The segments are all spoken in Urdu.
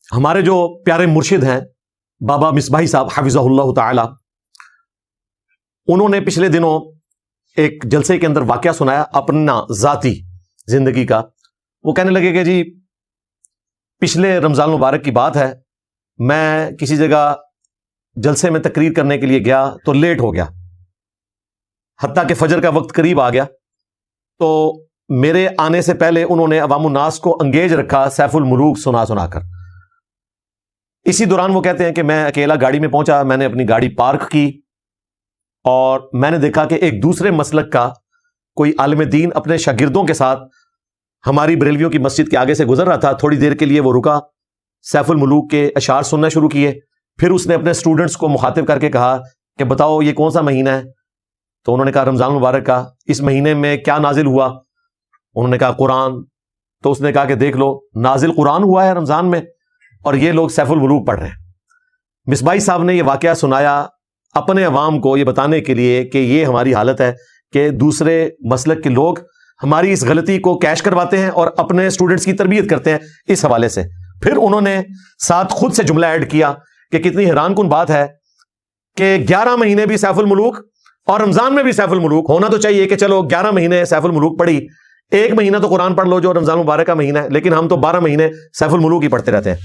ہمارے جو پیارے مرشد ہیں بابا مصباحی صاحب حفظہ اللہ تعالی، انہوں نے پچھلے دنوں ایک جلسے کے اندر واقعہ سنایا اپنا ذاتی زندگی کا. وہ کہنے لگے کہ جی پچھلے رمضان مبارک کی بات ہے، میں کسی جگہ جلسے میں تقریر کرنے کے لیے گیا تو لیٹ ہو گیا، حتیٰ کہ فجر کا وقت قریب آ گیا. تو میرے آنے سے پہلے انہوں نے عوام الناس کو انگیج رکھا سیف الملوک سنا سنا کر. اسی دوران وہ کہتے ہیں کہ میں اکیلا گاڑی میں پہنچا، میں نے اپنی گاڑی پارک کی اور میں نے دیکھا کہ ایک دوسرے مسلک کا کوئی عالم دین اپنے شاگردوں کے ساتھ ہماری بریلویوں کی مسجد کے آگے سے گزر رہا تھا. تھوڑی دیر کے لیے وہ رکا، سیف الملوک کے اشعار سننا شروع کیے. پھر اس نے اپنے اسٹوڈنٹس کو مخاطب کر کے کہا کہ بتاؤ یہ کون سا مہینہ ہے؟ تو انہوں نے کہا رمضان مبارک کا. اس مہینے میں کیا نازل ہوا؟ انہوں نے کہا قرآن. تو اس نے کہا کہ دیکھ لو، نازل قرآن ہوا ہے رمضان میں اور یہ لوگ سیف الملوک پڑھ رہے ہیں. مصباحی صاحب نے یہ واقعہ سنایا اپنے عوام کو یہ بتانے کے لیے کہ یہ ہماری حالت ہے کہ دوسرے مسلک کے لوگ ہماری اس غلطی کو کیش کرواتے ہیں اور اپنے اسٹوڈنٹس کی تربیت کرتے ہیں اس حوالے سے. پھر انہوں نے ساتھ خود سے جملہ ایڈ کیا کہ کتنی حیران کن بات ہے کہ 11 مہینے بھی سیف الملوک اور رمضان میں بھی سیف الملوک. ہونا تو چاہیے کہ چلو 11 مہینے سیف الملوک پڑھی، ایک مہینہ تو قرآن پڑھ لو جو رمضان مبارک کا مہینہ ہے، لیکن ہم تو 12 مہینے سیف الملوک ہی پڑھتے رہتے ہیں.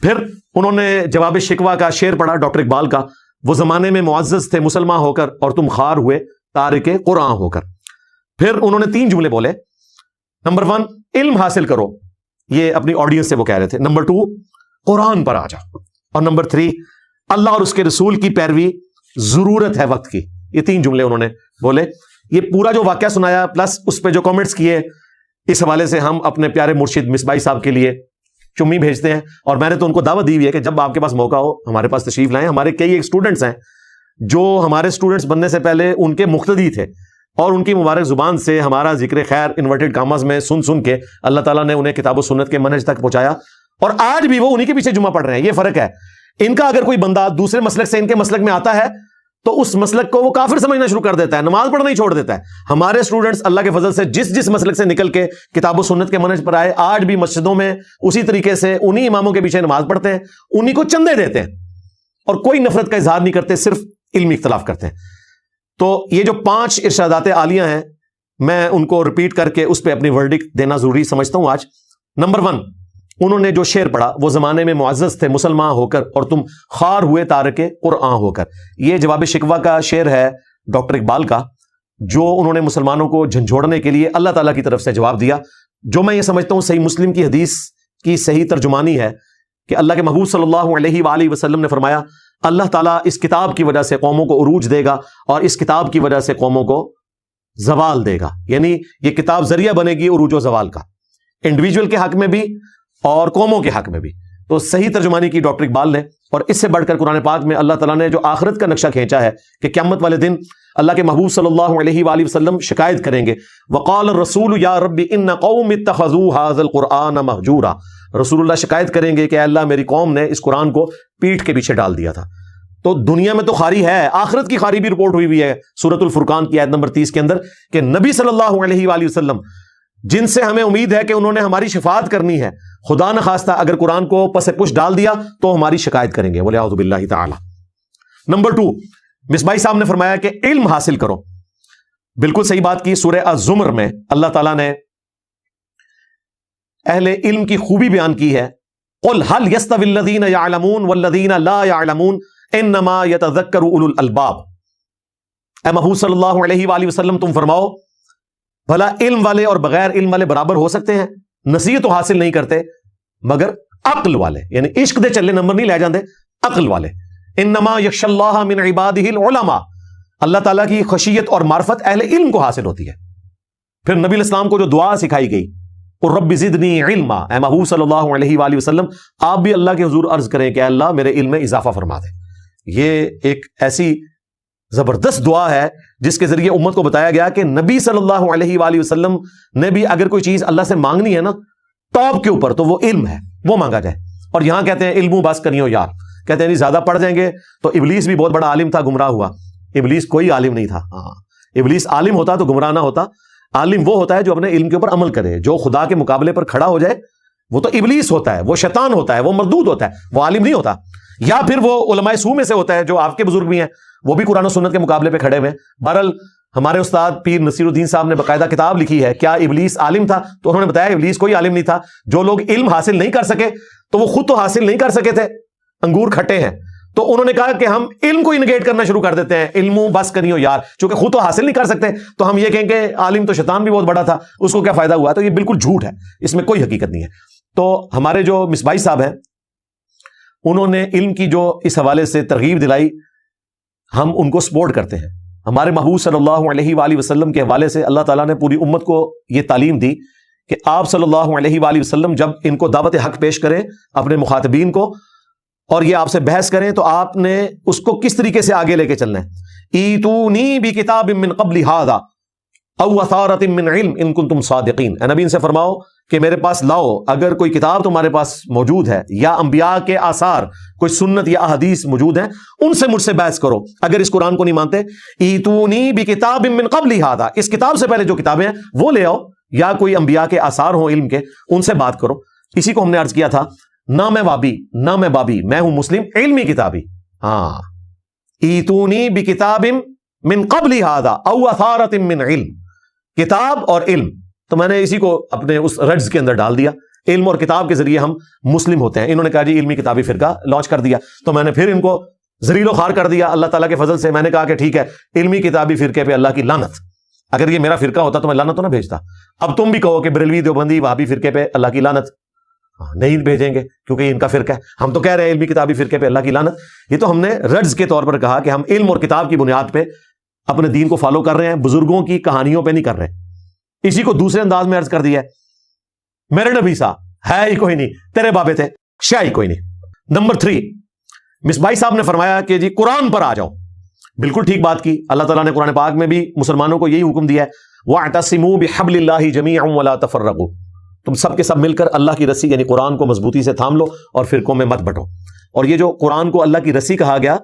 پھر انہوں نے جواب شکوہ کا شعر پڑھا ڈاکٹر اقبال کا، وہ زمانے میں معزز تھے مسلمان ہو کر اور تم خار ہوئے تارک قرآن ہو کر. پھر انہوں نے 3 جملے بولے. نمبر 1 علم حاصل کرو، یہ اپنی آڈینس سے وہ کہہ رہے تھے. نمبر 2 قرآن پر آ جاؤ، اور نمبر 3 اللہ اور اس کے رسول کی پیروی ضرورت ہے وقت کی. یہ 3 جملے انہوں نے بولے. یہ پورا جو واقعہ سنایا پلس اس پہ جو کامنٹس کیے، اس حوالے سے ہم اپنے پیارے مرشد مصباحی صاحب کے لیے چمی بھیجتے ہیں. اور میں نے تو ان کو دعوت دی ہوئی ہے کہ جب آپ کے پاس موقع ہو ہمارے پاس تشریف لائیں. ہمارے کئی ایک اسٹوڈنٹس ہیں جو ہمارے اسٹوڈنٹس بننے سے پہلے ان کے مقتدی تھے اور ان کی مبارک زبان سے ہمارا ذکر خیر انورٹڈ کاماز میں سن سن کے اللہ تعالیٰ نے انہیں کتاب و سنت کے منہج تک پہنچایا، اور آج بھی وہ انہی کے پیچھے جمعہ پڑھ رہے ہیں. یہ فرق ہے. ان کا اگر کوئی بندہ دوسرے مسلک سے ان کے مسلک میں آتا ہے تو اس مسلک کو وہ کافر سمجھنا شروع کر دیتا ہے، نماز پڑھنا ہی چھوڑ دیتا ہے. ہمارے اسٹوڈنٹس اللہ کے فضل سے جس مسلک سے نکل کے کتاب و سنت کے منہج پر آئے، آج بھی مسجدوں میں اسی طریقے سے انہی اماموں کے پیچھے نماز پڑھتے ہیں، انہی کو چندے دیتے ہیں اور کوئی نفرت کا اظہار نہیں کرتے، صرف علمی اختلاف کرتے ہیں. تو یہ جو 5 ارشادات عالیہ ہیں، میں ان کو ریپیٹ کر کے اس پہ اپنی ورڈکٹ دینا ضروری سمجھتا ہوں آج. نمبر 1 انہوں نے جو شعر پڑھا، وہ زمانے میں معزز تھے مسلمان ہو کر اور تم خار ہوئے تارک قرآن ہو کر. یہ جواب شکوہ کا شعر ہے ڈاکٹر اقبال کا، جو انہوں نے مسلمانوں کو جھنجھوڑنے کے لیے اللہ تعالیٰ کی طرف سے جواب دیا، جو میں یہ سمجھتا ہوں صحیح مسلم کی حدیث کی صحیح ترجمانی ہے کہ اللہ کے محبوب صلی اللہ علیہ وآلہ وسلم نے فرمایا اللہ تعالیٰ اس کتاب کی وجہ سے قوموں کو عروج دے گا اور اس کتاب کی وجہ سے قوموں کو زوال دے گا. یعنی یہ کتاب ذریعہ بنے گی عروج و زوال کا، انڈیویجول کے حق میں بھی اور قوموں کے حق میں بھی. تو صحیح ترجمانی کی ڈاکٹر اقبال نے. اور اس سے بڑھ کر قرآن پاک میں اللہ تعالیٰ نے جو آخرت کا نقشہ کھینچا ہے کہ قیامت والے دن اللہ کے محبوب صلی اللہ علیہ وآلہ وسلم شکایت کریں گے، وقال الرسول یا رب ان قوم اتخذوا هذا القرآن مہجورا. رسول اللہ شکایت کریں گے کہ اے اللہ میری قوم نے اس قرآن کو پیٹھ کے پیچھے ڈال دیا تھا. تو دنیا میں تو خاری ہے، آخرت کی خاری بھی رپورٹ ہوئی ہے سورۃ الفرقان کی آیت نمبر 30 کے اندر کہ نبی صلی اللہ علیہ وآلہ وسلم جن سے ہمیں امید ہے کہ انہوں نے ہماری شفاعت کرنی ہے، خدا نخواستہ اگر قرآن کو پس پش ڈال دیا تو ہماری شکایت کریں گے، بولے اعوذ باللہ تعالی. نمبر 2 مصباحی صاحب نے فرمایا کہ علم حاصل کرو. بالکل صحیح بات کی. سورہ الزمر میں اللہ تعالیٰ نے اہل علم کی خوبی بیان کی ہے. قل هل يستوي الذين يعلمون والذين لا يعلمون انما يتذكر اولو الالباب. اے محبوب صلی اللہ علیہ وآلہ وسلم تم فرماؤ بھلا علم والے اور بغیر علم والے برابر ہو سکتے ہیں؟ نصیحت تو حاصل نہیں کرتے مگر عقل والے، یعنی عشق دے چلے نمبر نہیں لے جاندے، عقل والے. انما یخشى اللہ من عبادہ العلماء. اللہ تعالیٰ کی خشیت اور معرفت اہل علم کو حاصل ہوتی ہے. پھر نبی علیہ السلام کو جو دعا سکھائی گئی، اور رب زدنی علما، اے محبوب صلی اللہ علیہ وآلہ وسلم آپ بھی اللہ کے حضور عرض کریں کہ اے اللہ میرے علم میں اضافہ فرما دے. یہ ایک ایسی زبردست دعا ہے جس کے ذریعے امت کو بتایا گیا کہ نبی صلی اللہ علیہ وآلہ وسلم نے بھی اگر کوئی چیز اللہ سے مانگنی ہے نا ٹاپ کے اوپر، تو وہ علم ہے، وہ مانگا جائے. اور یہاں کہتے ہیں علم بس کریو یار، کہتے ہیں نہیں زیادہ پڑھ جائیں گے تو ابلیس بھی بہت بڑا عالم تھا، گمراہ ہوا. ابلیس کوئی عالم نہیں تھا. ہاں ابلیس عالم ہوتا تو گمراہ نہ ہوتا. عالم وہ ہوتا ہے جو اپنے علم کے اوپر عمل کرے، جو خدا کے مقابلے پر کھڑا ہو جائے وہ تو ابلیس ہوتا ہے، وہ شیطان ہوتا ہے، وہ مردود ہوتا ہے، وہ عالم نہیں ہوتا. یا پھر وہ علماء سو میں سے ہوتا ہے جو آپ کے بزرگ بھی ہیں، وہ بھی قرآن و سنت کے مقابلے پہ کھڑے ہوئے ہیں. بہرحال ہمارے استاد پیر نصیر الدین صاحب نے باقاعدہ کتاب لکھی ہے کیا ابلیس عالم تھا، تو انہوں نے بتایا ابلیس کوئی عالم نہیں تھا. جو لوگ علم حاصل نہیں کر سکے تو وہ خود تو حاصل نہیں کر سکے تھے، انگور کھٹے ہیں، تو انہوں نے کہا کہ ہم علم کو انگیٹ کرنا شروع کر دیتے ہیں، علم بس کریو یار، چونکہ خود تو حاصل نہیں کر سکتے تو ہم یہ کہیں کہ عالم تو شیطان بھی بہت بڑا تھا، اس کو کیا فائدہ ہوا. تو یہ بالکل جھوٹ ہے، اس میں کوئی حقیقت نہیں ہے. تو ہمارے جو مصباحی صاحب ہیں انہوں نے علم کی جو اس حوالے سے ترغیب دلائی، ہم ان کو سپورٹ کرتے ہیں. ہمارے محبوب صلی اللہ علیہ وآلہ وسلم کے حوالے سے اللہ تعالیٰ نے پوری امت کو یہ تعلیم دی کہ آپ صلی اللہ علیہ وآلہ وسلم جب ان کو دعوت حق پیش کریں اپنے مخاطبین کو اور یہ آپ سے بحث کریں تو آپ نے اس کو کس طریقے سے آگے لے کے چلنا ہے. ایتونی بکتاب من قبل ھذا او اثارۃ من علم ان کنتم صادقین. اے نبی ان سے فرماؤ کہ میرے پاس لاؤ اگر کوئی کتاب تمہارے پاس موجود ہے یا انبیاء کے آثار کوئی سنت یا احادیث موجود ہیں، ان سے مجھ سے بحث کرو اگر اس قرآن کو نہیں مانتے. ایتونی بکتاب من قبل ھذا، اس کتاب سے پہلے جو کتابیں ہیں وہ لے آؤ، یا کوئی انبیاء کے آثار ہوں علم کے، ان سے بات کرو. اسی کو ہم نے عرض کیا تھا، نہ میں وابی نہ میں بابی، میں ہوں مسلم علمی کتابی. ہاں، ایتونی بکتاب من قبل ھذا او اثارۃ من علم، کتاب اور علم. تو میں نے اسی کو اپنے اس رجز کے اندر ڈال دیا، علم اور کتاب کے ذریعے ہم مسلم ہوتے ہیں. انہوں نے کہا جی علمی کتابی فرقہ لانچ کر دیا، تو میں نے پھر ان کو ذلیل و خوار کر دیا اللہ تعالیٰ کے فضل سے. میں نے کہا کہ ٹھیک ہے، علمی کتابی فرقے پہ اللہ کی لعنت. اگر یہ میرا فرقہ ہوتا تو میں لعنت تو نہ بھیجتا. اب تم بھی کہو کہ بریلوی دیوبندی وہابی فرقے پہ اللہ کی لعنت، نہیں بھیجیں گے کیونکہ یہ ان کا فرقہ ہے. ہم تو کہہ رہے ہیں علمی کتابی فرقے پہ اللہ کی لعنت. یہ تو ہم نے رجز کے طور پر کہا کہ ہم علم اور کتاب کی بنیاد پہ اپنے دین کو فالو کر رہے ہیں، بزرگوں کی کہانیوں پہ نہیں کر رہے. اسی کو دوسرے انداز میں عرض کر دیا ہے، میرے نبی صاحب ہے ہی کوئی نہیں، تیرے بابے تھے شاہ ہی کوئی نہیں. نمبر 3، مصباحی صاحب نے فرمایا کہ جی قرآن پر آ جاؤ. بالکل ٹھیک بات کی. اللہ تعالیٰ نے قرآن پاک میں بھی مسلمانوں کو یہی حکم دیا ہے، وَاعْتَصِمُوا بِحَبْلِ اللَّهِ جَمِيعًا وَلَا تَفَرَّقُوا. تم سب کے سب مل کر اللہ کی رسی یعنی قرآن کو مضبوطی سے تھام لو اور فرقوں میں مت بٹو. اور یہ جو قرآن کو اللہ کی رسی کہا گیا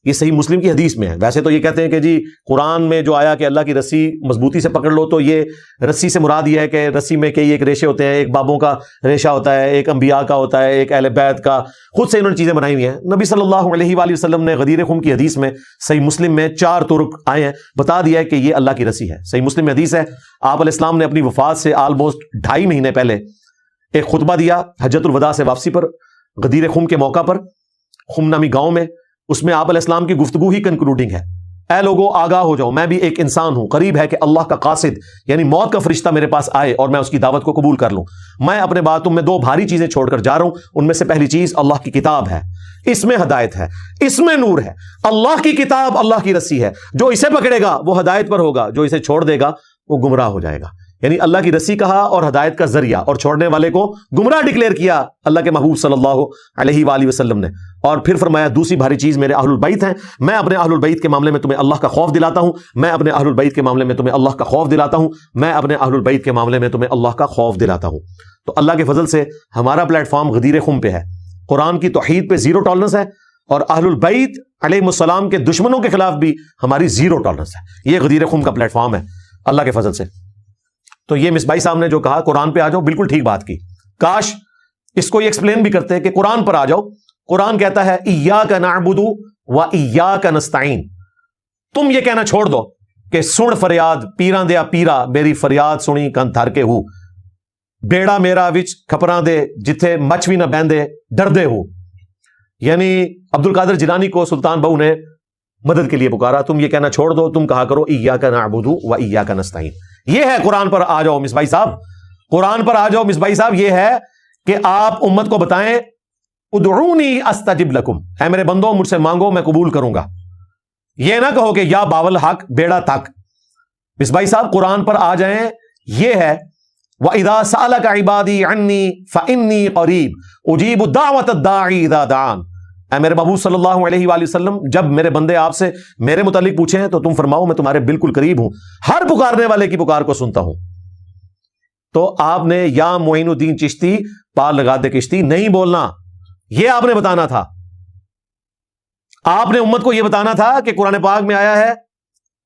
یہ صحیح مسلم کی حدیث میں ہے. ویسے تو یہ کہتے ہیں کہ جی قرآن میں جو آیا کہ اللہ کی رسی مضبوطی سے پکڑ لو، تو یہ رسی سے مراد یہ ہے کہ رسی میں کئی ایک ریشے ہوتے ہیں، ایک بابوں کا ریشہ ہوتا ہے، ایک انبیاء کا ہوتا ہے، ایک اہل بیت کا. خود سے انہوں نے چیزیں بنائی ہوئی ہیں. نبی صلی اللہ علیہ وآلہ وسلم نے غدیر خم کی حدیث میں صحیح مسلم میں 4 طرق آئے ہیں، بتا دیا ہے کہ یہ اللہ کی رسی ہے. صحیح مسلم میں حدیث ہے، آپ علیہ السلام نے اپنی وفات سے آلموسٹ 2.5 مہینے پہلے ایک خطبہ دیا حجۃ الوداع سے واپسی پر، غدیر خم کے موقع پر، خم نامی گاؤں میں. اس میں آپ علیہ السلام کی گفتگو ہی کنکلوڈنگ ہے، اے لوگوں آگاہ ہو جاؤ، میں بھی ایک انسان ہوں، قریب ہے کہ اللہ کا قاصد یعنی موت کا فرشتہ میرے پاس آئے اور میں اس کی دعوت کو قبول کر لوں. میں اپنے بعد تم میں 2 بھاری چیزیں چھوڑ کر جا رہا ہوں. ان میں سے پہلی چیز اللہ کی کتاب ہے، اس میں ہدایت ہے، اس میں نور ہے. اللہ کی کتاب اللہ کی رسی ہے، جو اسے پکڑے گا وہ ہدایت پر ہوگا، جو اسے چھوڑ دے گا وہ گمراہ ہو جائے گا. یعنی اللہ کی رسی کہا اور ہدایت کا ذریعہ، اور چھوڑنے والے کو گمراہ ڈکلیئر کیا اللہ کے محبوب صلی اللہ علیہ وآلہ وسلم نے. اور پھر فرمایا دوسری بھاری چیز میرے اہل البیت ہیں، میں اپنے اہل البیت کے معاملے میں تمہیں اللہ کا خوف دلاتا ہوں، میں اپنے اہل البیت کے معاملے میں تمہیں اللہ کا خوف دلاتا ہوں، میں اپنے اہل البیت کے معاملے میں تمہیں اللہ کا خوف دلاتا ہوں. تو اللہ کے فضل سے ہمارا پلیٹ فارم غدیر خم پہ ہے، قرآن کی توحید پہ 0 ٹالرنس ہے، اور اہل البیت علیہ السلام کے دشمنوں کے خلاف بھی ہماری 0 ٹالرنس ہے. یہ غدیر خم کا پلیٹ فارم ہے اللہ کے فضل سے. تو یہ مصباحی صاحب نے جو کہا قرآن پہ آ جاؤ، بالکل ٹھیک بات کی. کاش اس کو یہ ایکسپلین بھی کرتے کہ قرآن پر آ جاؤ. قرآن کہتا ہے ایاک نعبد و ایاک نستعین. تم یہ کہنا چھوڑ دو کہ سن فریاد پیراں دیا پیرا، میری فریاد سنی کن تھر کے ہو، بیڑا میرا وچ کھپراں دے جتھے مچھ بھی نہ بہندے ڈردے ہو. یعنی عبد القادر جیلانی کو سلطان بہو نے مدد کے لیے پکارا. تم یہ کہنا چھوڑ دو، تم کہا کرو ایاک نعبد و ایاک نستعین. یہ ہے قرآن پر آ جاؤ مصباحی صاحب. قرآن پر آ جاؤ مصباحی صاحب یہ ہے کہ آپ امت کو بتائیں ادعونی استجب لکم، اے میرے بندوں مجھ سے مانگو میں قبول کروں گا. یہ نہ کہو کہ یا باول حق بیڑا تک. مصباحی صاحب قرآن پر آ جائیں. یہ ہے وَإِذَا سَأَلَكَ عِبَادِي عَنِّي فَإِنِّي قَرِيبٌ أُجِيبُ دَعْوَةَ الدَّاعِ إِذَا دَعَانِ. اے میرے محبوب صلی اللہ علیہ وآلہ وسلم، جب میرے بندے آپ سے میرے متعلق پوچھیں تو تم فرماؤ میں تمہارے بالکل قریب ہوں، ہر پکارنے والے کی پکار کو سنتا ہوں. تو آپ نے یا معین الدین چشتی پار لگا دے کشتی نہیں بولنا، یہ آپ نے بتانا تھا. آپ نے امت کو یہ بتانا تھا کہ قرآن پاک میں آیا ہے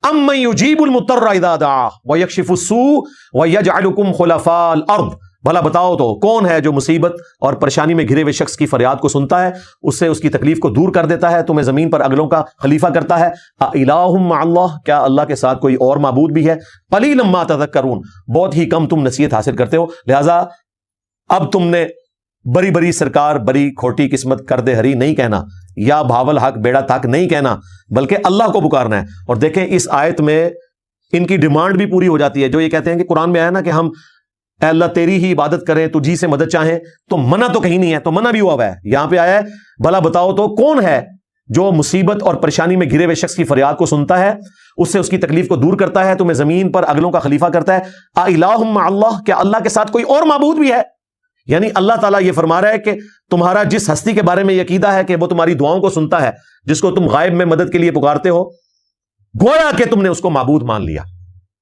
اَمَّن يُجِيبُ الْمُضْطَرَّ إِذَا دَعَاهُ وَيَكْشِفُ السُّوءَ وَيَجْعَلُكُمْ خُلَفَاءَ الْأَرْضِ بھلا بتاؤ تو کون ہے جو مصیبت اور پریشانی میں گھرے ہوئے شخص کی فریاد کو سنتا ہے، اس سے اس کی تکلیف کو دور کر دیتا ہے، تمہیں زمین پر اگلوں کا خلیفہ کرتا ہے۔ اِلٰہٌ مع اللہ، کیا اللہ کے ساتھ کوئی اور معبود بھی ہے؟ قلیلاً ما تذکرون، بہت ہی کم تم نصیحت حاصل کرتے ہو۔ لہذا اب تم نے بری بری سرکار بری کھوٹی قسمت کر دے ہری نہیں کہنا، یا بھاول حق بیڑا تک نہیں کہنا، بلکہ اللہ کو پکارنا ہے۔ اور دیکھیں اس آیت میں ان کی ڈیمانڈ بھی پوری ہو جاتی ہے، جو یہ کہتے ہیں کہ قرآن میں آیا نا کہ ہم اے اللہ تیری ہی عبادت کریں، تجھی سے مدد چاہیں، تو منع تو کہیں نہیں ہے، تو منع بھی ہوا ہے۔ یہاں پہ آیا ہے بھلا بتاؤ تو کون ہے جو مصیبت اور پریشانی میں گھرے ہوئے شخص کی فریاد کو سنتا ہے، اس سے اس کی تکلیف کو دور کرتا ہے، تمہیں زمین پر اگلوں کا خلیفہ کرتا ہے۔ اِلٰہٌ مع اللہ، کیا اللہ کے ساتھ کوئی اور معبود بھی ہے؟ یعنی اللہ تعالیٰ یہ فرما رہا ہے کہ تمہارا جس ہستی کے بارے میں یہ عقیدہ ہے کہ وہ تمہاری دعاؤں کو سنتا ہے، جس کو تم غائب میں مدد کے لیے پکارتے ہو، گویا کہ تم نے اس کو معبود مان لیا۔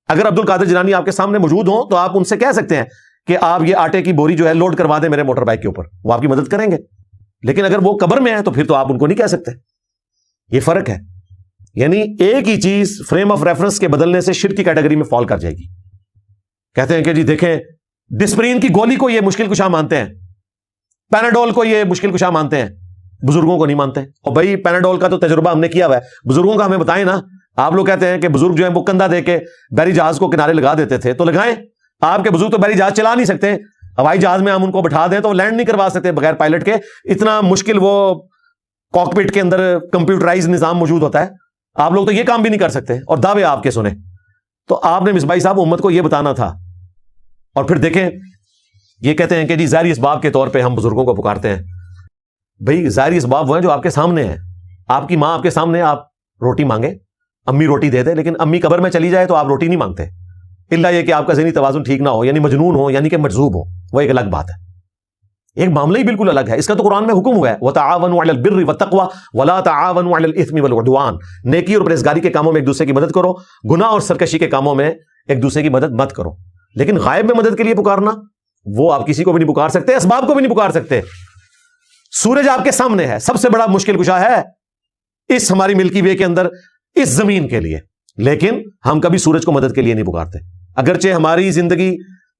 اگر عبد القادر جیلانی آپ کے سامنے موجود ہوں تو آپ ان سے کہہ سکتے ہیں کہ آپ یہ آٹے کی بوری جو ہے لوڈ کروا دیں میرے موٹر بائک کے اوپر، وہ آپ کی مدد کریں گے۔ لیکن اگر وہ قبر میں ہے تو پھر تو آپ ان کو نہیں کہہ سکتے۔ یہ فرق ہے، یعنی ایک ہی چیز فریم آف ریفرنس کے بدلنے سے شرک کی کیٹیگری میں فال کر جائے گی۔ کہتے ہیں کہ جی دیکھیں ڈسپرین کی گولی کو یہ مشکل کشا مانتے ہیں، پیناڈول کو یہ مشکل کشا مانتے ہیں، بزرگوں کو نہیں مانتے۔ اور بھائی پیناڈول کا تو تجربہ ہم نے کیا ہوا ہے، بزرگوں کا ہمیں بتائیں نا۔ آپ لوگ کہتے ہیں کہ بزرگ جو ہیں وہ کندھا دے کے بحری جہاز کو کنارے لگا دیتے تھے، تو لگائیں۔ آپ کے بزرگ تو بحری جہاز چلا نہیں سکتے، ہوائی جہاز میں ہم ان کو بٹھا دیں تو لینڈ نہیں کروا سکتے بغیر پائلٹ کے، اتنا مشکل وہ کاکپٹ کے اندر کمپیوٹرائز نظام موجود ہوتا ہے۔ آپ لوگ تو یہ کام بھی نہیں کر سکتے اور دعوے آپ کے سنیں۔ تو آپ نے مصباحی صاحب امت کو یہ بتانا تھا۔ اور پھر دیکھیں یہ کہتے ہیں کہ جی ظاہری اسباب کے طور پہ ہم بزرگوں کو پکارتے ہیں۔ بھئی ظاہری اسباب وہ ہیں جو آپ کے سامنے ہیں۔ آپ کی ماں آپ کے سامنے، آپ روٹی مانگیں، امی روٹی دے دے، لیکن امی قبر میں چلی جائے تو آپ روٹی نہیں مانگتے، الا یہ کہ آپ کا ذہنی توازن ٹھیک نہ ہو، یعنی مجنون ہو، یعنی کہ مجذوب ہو، وہ ایک الگ بات ہے۔ ایک معاملہ ہی بالکل الگ ہے، اس کا تو قرآن میں حکم ہوا ہے وَتَعَاوَنُوا عَلَى الْبِرِّ وَالتَّقْوَى وَلَا تَعَاوَنُوا عَلَى الْإِثْمِ وَالْعُدْوَانِ، نیکی اور پرہیزگاری کے کاموں میں ایک دوسرے کی مدد کرو، گناہ اور سرکشی کے کاموں میں ایک دوسرے کی مدد مت کرو۔ لیکن غائب میں مدد کے لیے پکارنا، وہ آپ کسی کو بھی نہیں پکار سکتے، اسباب کو بھی نہیں پکار سکتے۔ سورج آپ کے سامنے ہے، سب سے بڑا مشکل کشا ہے اس ہماری ملکی وے کے اندر، اس زمین کے لیے، لیکن ہم کبھی سورج کو مدد کے لیے نہیں پکارتے۔ اگرچہ ہماری زندگی،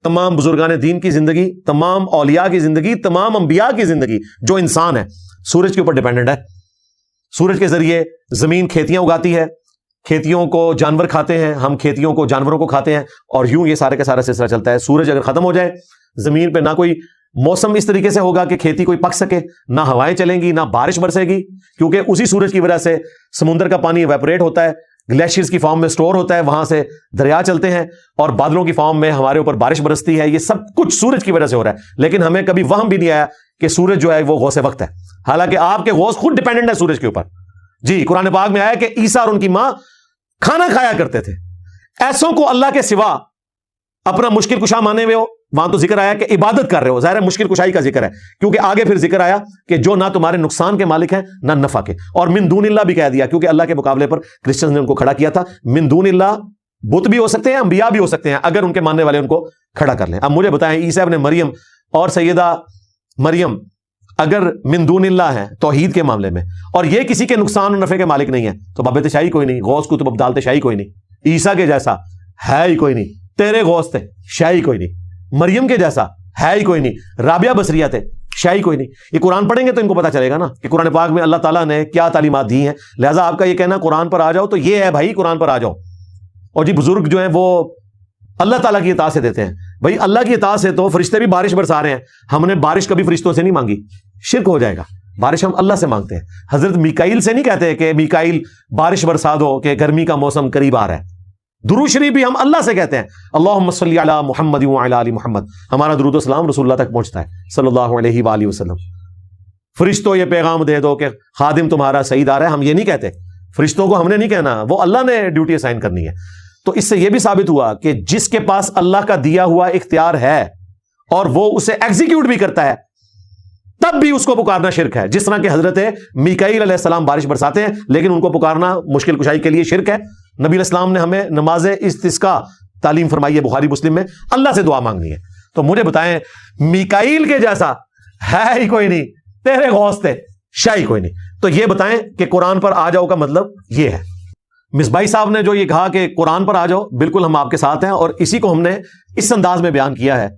تمام بزرگان دین کی زندگی، تمام اولیاء کی زندگی، تمام انبیاء کی زندگی، جو انسان ہے سورج کے اوپر ڈیپینڈنٹ ہے۔ سورج کے ذریعے زمین کھیتیاں اگاتی ہے، کھیتیوں کو جانور کھاتے ہیں، ہم کھیتیوں کو جانوروں کو کھاتے ہیں، اور یوں یہ سارے کا سارا سلسلہ چلتا ہے۔ سورج اگر ختم ہو جائے، زمین پہ نہ کوئی موسم اس طریقے سے ہوگا کہ کھیتی کوئی پک سکے، نہ ہوائیں چلیں گی، نہ بارش برسے گی، کیونکہ اسی سورج کی وجہ سے سمندر کا پانی ایویپوریٹ ہوتا ہے، گلیشیئرز کی فارم میں سٹور ہوتا ہے، وہاں سے دریا چلتے ہیں، اور بادلوں کی فارم میں ہمارے اوپر بارش برستی ہے۔ یہ سب کچھ سورج کی وجہ سے ہو رہا ہے، لیکن ہمیں کبھی وہم بھی نہیں آیا کہ سورج جو ہے وہ غوث وقت ہے، حالانکہ آپ کے غوث خود ڈیپینڈنٹ ہے سورج کے اوپر۔ جی قرآن پاک میں آیا کہ عیسیٰ اور ان کی ماں کھانا کھایا کرتے تھے۔ ایسوں کو اللہ کے سوا اپنا مشکل کشا مانے ہوئے ہو، وہاں تو ذکر آیا کہ عبادت کر رہے ہو، ظاہر ہے مشکل کشائی کا ذکر ہے، کیونکہ آگے پھر ذکر آیا کہ جو نہ تمہارے نقصان کے مالک ہیں نہ نفع کے، اور من دون اللہ بھی کہہ دیا، کیونکہ اللہ کے مقابلے پر کرسچنز نے ان کو کھڑا کیا تھا۔ من دون اللہ بت بھی ہو سکتے ہیں، انبیاء بھی ہو سکتے ہیں، اگر ان کے ماننے والے ان کو کھڑا کر لیں۔ اب مجھے بتائیں عیسیٰ ابن مریم اور سیدہ مریم اگر من دون اللہ ہیں توحید کے معاملے میں، اور یہ کسی کے نقصان اور نفع کے مالک نہیں ہے، تو بابت شاہی کوئی نہیں، غوث کتب ابدال شاہی کوئی نہیں، عیسیٰ کے جیسا ہے ہی کوئی نہیں، تیرے غوث تھے شاہی کوئی نہیں، مریم کے جیسا ہے ہی کوئی نہیں، رابعہ بصریہ تھے شاہی کوئی نہیں۔ یہ قرآن پڑھیں گے تو ان کو پتا چلے گا نا کہ قرآن پاک میں اللہ تعالیٰ نے کیا تعلیمات دی ہیں۔ لہٰذا آپ کا یہ کہنا قرآن پر آ جاؤ تو یہ ہے بھائی قرآن پر آ جاؤ۔ اور جی بزرگ جو ہیں وہ اللہ تعالیٰ کی اطاعت سے دیتے ہیں، بھائی اللہ کی اطاعت سے تو فرشتے بھی بارش برسا رہے ہیں، ہم نے بارش کبھی فرشتوں سے نہیں مانگی، شرک ہو جائے گا، بارش ہم اللہ سے مانگتے ہیں۔ حضرت میکائیل سے نہیں کہتے کہ میکائیل بارش برسا دو کہ گرمی کا موسم قریب آ رہا ہے۔ درود شریف بھی ہم اللہ سے کہتے ہیں، اللہم صلی علی محمد وعلی آل محمد، ہمارا درود و سلام رسول اللہ تک پہنچتا ہے صلی اللہ علیہ وآلہ وسلم۔ فرشتوں یہ پیغام دے دو کہ خادم تمہارا سعید آ رہا ہے، ہم یہ نہیں کہتے، فرشتوں کو ہم نے نہیں کہنا، وہ اللہ نے ڈیوٹی اسائن کرنی ہے۔ تو اس سے یہ بھی ثابت ہوا کہ جس کے پاس اللہ کا دیا ہوا اختیار ہے اور وہ اسے ایگزیکیوٹ بھی کرتا ہے، تب بھی اس کو پکارنا شرک ہے۔ جس طرح کہ حضرت میکائیل علیہ السلام بارش برساتے ہیں، لیکن ان کو پکارنا مشکل کشائی کے لیے شرک ہے۔ نبی علیہ السلام نے ہمیں نماز استسقاء تعلیم فرمائی ہے، بخاری مسلم میں، اللہ سے دعا مانگنی ہے۔ تو مجھے بتائیں میکائیل کے جیسا ہے ہی کوئی نہیں، تیرے غوث تھے شاہی کوئی نہیں، تو یہ بتائیں کہ قرآن پر آ جاؤ کا مطلب یہ ہے۔ مصباحی صاحب نے جو یہ کہا کہ قرآن پر آ جاؤ، بالکل ہم آپ کے ساتھ ہیں، اور اسی کو ہم نے اس انداز میں بیان کیا ہے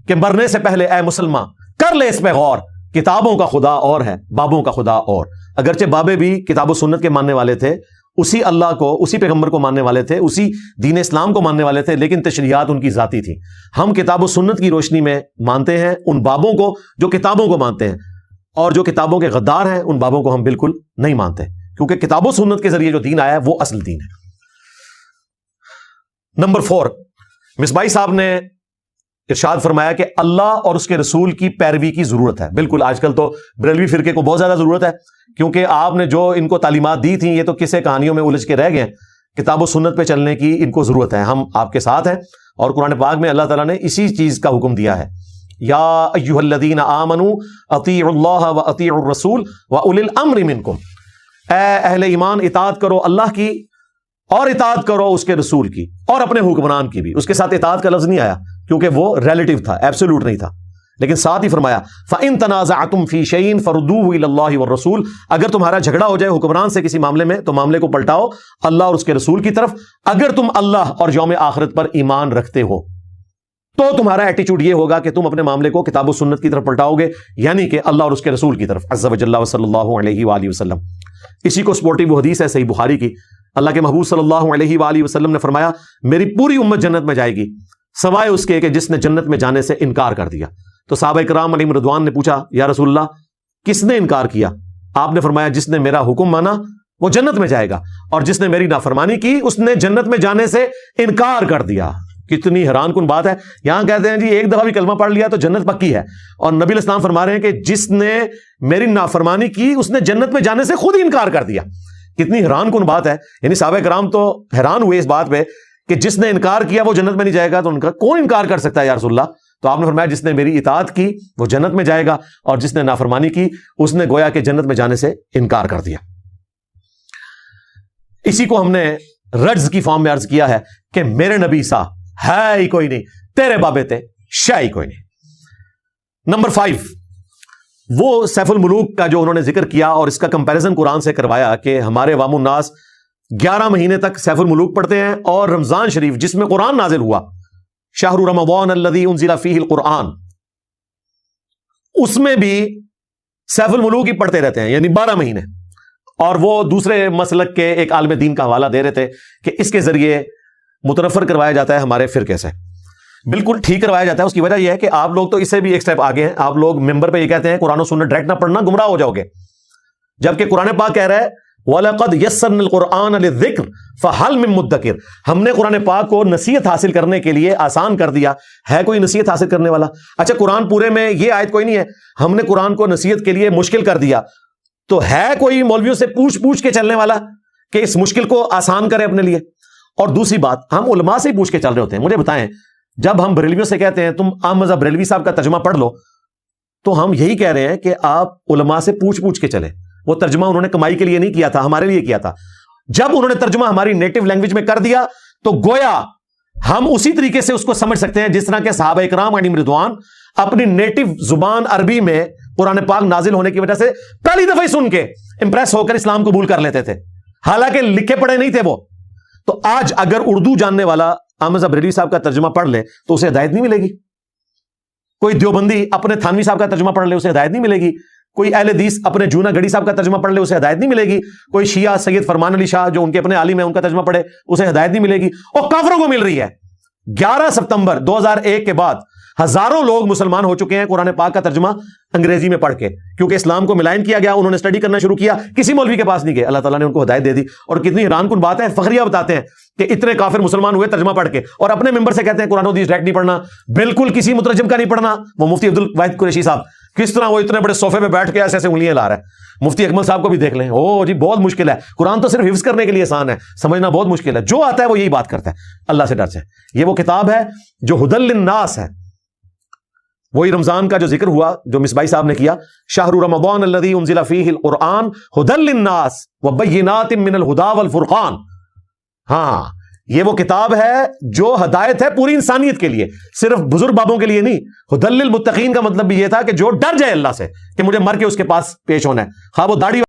کہ مرنے سے پہلے اے مسلمان کر لے اس پہ غور، کتابوں کا خدا اور ہے، بابوں کا خدا اور۔ اگرچہ بابے بھی کتاب و سنت کے ماننے والے تھے، اسی اللہ کو، اسی پیغمبر کو ماننے والے تھے، اسی دین اسلام کو ماننے والے تھے، لیکن تشریعات ان کی ذاتی تھی۔ ہم کتاب و سنت کی روشنی میں مانتے ہیں ان بابوں کو جو کتابوں کو مانتے ہیں، اور جو کتابوں کے غدار ہیں ان بابوں کو ہم بالکل نہیں مانتے، کیونکہ کتاب و سنت کے ذریعے جو دین آیا ہے وہ اصل دین ہے۔ نمبر 4، مصباحی صاحب نے ارشاد فرمایا کہ اللہ اور اس کے رسول کی پیروی کی ضرورت ہے۔ بالکل، آج کل تو بریلوی فرقے کو بہت زیادہ ضرورت ہے، کیونکہ آپ نے جو ان کو تعلیمات دی تھیں یہ تو قصے کہانیوں میں الجھ کے رہ گئے ہیں۔ کتاب و سنت پہ چلنے کی ان کو ضرورت ہے، ہم آپ کے ساتھ ہیں، اور قرآن پاک میں اللہ تعالیٰ نے اسی چیز کا حکم دیا ہے، یا ایھا الذین آمنوا اطیعوا اللہ واطیعوا الرسول واولی الامر منکم، اے اہل ایمان اطاعت کرو اللہ کی اور اطاعت کرو اس کے رسول کی اور اپنے حکمران کی بھی۔ اس کے ساتھ اطاعت کا لفظ نہیں آیا کیونکہ وہ ریلیٹو تھا، ایبسولوٹ نہیں تھا، لیکن ساتھ ہی فرمایا فَإِن تَنَازَعْتُمْ فِي شَيْءٍ فَرُدُّوهُ إِلَى اللَّهِ وَالرَّسُولِ، اگر تمہارا جھگڑا ہو جائے حکمران سے کسی معاملے میں تو معاملے کو پلٹاؤ اللہ اور اس کے رسول کی طرف، اگر تم اللہ اور یوم آخرت پر ایمان رکھتے ہو تو تمہارا ایٹیچیوڈ یہ ہوگا کہ تم اپنے معاملے کو کتاب و سنت کی طرف پلٹاؤ گے، یعنی کہ اللہ اور اس کے رسول کی طرف عز وجل صلی اللہ علیہ وآلہ وسلم۔ اسی کو سپورٹنگ وہ حدیث ہے صحیح بخاری کی، اللہ کے محبوب صلی اللہ علیہ وآلہ وسلم نے فرمایا میری پوری امت جنت میں جائے گی سوائے اس کے کہ جس نے جنت میں جانے سے انکار کر دیا۔ تو صحابہ کرام علیہم رضوان نے پوچھا یا رسول اللہ کس نے انکار کیا؟ آپ نے فرمایا جس نے میرا حکم مانا وہ جنت میں جائے گا، اور جس نے میری نافرمانی کی اس نے جنت میں جانے سے انکار کر دیا۔ کتنی حیران کن بات ہے، یہاں کہتے ہیں جی ایک دفعہ بھی کلمہ پڑھ لیا تو جنت پکی ہے، اور نبی علیہ السلام فرما رہے ہیں کہ جس نے میری نافرمانی کی اس نے جنت میں جانے سے خود ہی انکار کر دیا۔ کتنی حیران کن بات ہے، یعنی صحابہ کرام تو حیران ہوئے اس بات پہ کہ جس نے انکار کیا وہ جنت میں نہیں جائے گا، تو ان کا کون انکار کر سکتا ہے یا رسول اللہ؟ تو آپ نے فرمایا جس نے میری اطاعت کی وہ جنت میں جائے گا، اور جس نے نافرمانی کی اس نے گویا کہ جنت میں جانے سے انکار کر دیا۔ اسی کو ہم نے رجز کی فارم میں عرض کیا ہے کہ میرے نبی سا ہے ہی کوئی نہیں، تیرے بابے تے شاہ ہی کوئی نہیں۔ نمبر 5، وہ سیف الملوک کا جو انہوں نے ذکر کیا اور اس کا کمپیریزن قرآن سے کروایا کہ ہمارے عوام الناس 11 مہینے تک سیف الملوک پڑھتے ہیں، اور رمضان شریف جس میں قرآن نازل ہوا، شہر رمضان الذی انزل فیہ القرآن، اس میں بھی سیف الملوک ہی پڑھتے رہتے ہیں، یعنی 12 مہینے۔ اور وہ دوسرے مسلک کے ایک عالم دین کا حوالہ دے رہے تھے کہ اس کے ذریعے متنفر کروایا جاتا ہے ہمارے فرقے سے۔ بالکل ٹھیک کروایا جاتا ہے، اس کی وجہ یہ ہے کہ آپ لوگ تو اس سے بھی ایک سٹیپ آگے ہیں، آپ لوگ ممبر پہ یہ کہتے ہیں قرآن و سنت ڈائریکٹ نہ پڑھنا گمراہ ہو جاؤ گے، جبکہ قرآن پاک کہہ رہا ہے وَلَقَدْ يَسَّرْنَا الْقُرْآنَ لِلذِّكْرِ فَهَلْ مِن مُدَّكِرٍ، ہم نے قرآن پاک کو نصیحت حاصل کرنے کے لیے آسان کر دیا، ہے کوئی نصیحت حاصل کرنے والا؟ اچھا قرآن پورے میں یہ آیت کوئی نہیں ہے، ہم نے قرآن کو نصیحت کے لیے مشکل کر دیا، تو ہے کوئی مولویوں سے پوچھ کے چلنے والا کہ اس مشکل کو آسان کرے اپنے لیے؟ اور دوسری بات، ہم علماء سے پوچھ کے چل رہے ہوتے ہیں۔ مجھے بتائیں، جب ہم بریلویوں سے کہتے ہیں تم عام مذہب بریلوی صاحب کا ترجمہ پڑھ لو، تو ہم یہی کہہ رہے ہیں کہ آپ علماء سے پوچھ کے چلیں۔ وہ ترجمہ انہوں نے کمائی کے لیے نہیں کیا تھا، ہمارے لیے کیا تھا۔ جب انہوں نے ترجمہ ہماری نیٹو لینگویج میں کر دیا تو گویا ہم اسی طریقے سے اس کو سمجھ سکتے ہیں جس طرح کے صحابہ اکرام علیہم رضوان اپنی نیٹو زبان عربی میں قرآن پاک نازل ہونے کی وجہ سے پہلی دفعہ ہی سن کے امپریس ہو کر اسلام قبول کر لیتے تھے، حالانکہ لکھے پڑھے نہیں تھے وہ۔ تو آج اگر اردو جاننے والا احمد بریلوی صاحب کا ترجمہ پڑھ لے تو اسے ہدایت نہیں ملے گی، کوئی دیوبندی اپنے تھانوی صاحب کا ترجمہ پڑھ لے اسے ہدایت نہیں ملے گی، کوئی اہل حدیث اپنے جونا گڑی صاحب کا ترجمہ پڑھ لے اسے ہدایت نہیں ملے گی، کوئی شیعہ سید فرمان علی شاہ جو ان کے اپنے عالم ہیں ان کا ترجمہ پڑھے اسے ہدایت نہیں ملے گی، اور کافروں کو مل رہی ہے۔ 11 ستمبر 2001 کے بعد ہزاروں لوگ مسلمان ہو چکے ہیں قرآن پاک کا ترجمہ انگریزی میں پڑھ کے، کیونکہ اسلام کو ملائن کیا گیا، انہوں نے اسٹڈی کرنا شروع کیا، کسی مولوی کے پاس نہیں گئے، اللہ تعالیٰ نے ان کو ہدایت دے دی۔ اور کتنی حیران کن بات ہے، فخریہ بتاتے ہیں کہ اتنے کافر مسلمان ہوئے ترجمہ پڑھ کے، اور اپنے ممبر سے کہتے ہیں قرآن و حدیث ڈائریکٹ نہیں پڑھنا، بالکل کسی مترجم کا نہیں پڑھنا۔ وہ مفتی عبد الواحد قریشی صاحب کس طرح وہ اتنے بڑے صوفے پہ بیٹھ کے ایسے ایسے انگلیاں لا رہا ہے، مفتی اکمل صاحب کو بھی دیکھ لیں، او جی بہت مشکل ہے، قرآن تو صرف حفظ کرنے کے لیے آسان ہے، سمجھنا بہت مشکل ہے، جو آتا ہے وہ یہی بات کرتا ہے، اللہ سے ڈر سے۔ یہ وہ کتاب ہے جو ہدی للناس ہے، وہی رمضان کا جو ذکر ہوا جو مصباحی صاحب نے کیا، شہر رمضان الذی انزل فیہ القرآن ہدی للناس وبینات من الہدی والفرقان۔ ہاں یہ وہ کتاب ہے جو ہدایت ہے پوری انسانیت کے لیے، صرف بزرگ بابوں کے لیے نہیں۔ ہدی للمتقین کا مطلب بھی یہ تھا کہ جو ڈر جائے اللہ سے کہ مجھے مر کے اس کے پاس پیش ہونا ہے، خواہ وہ داڑھی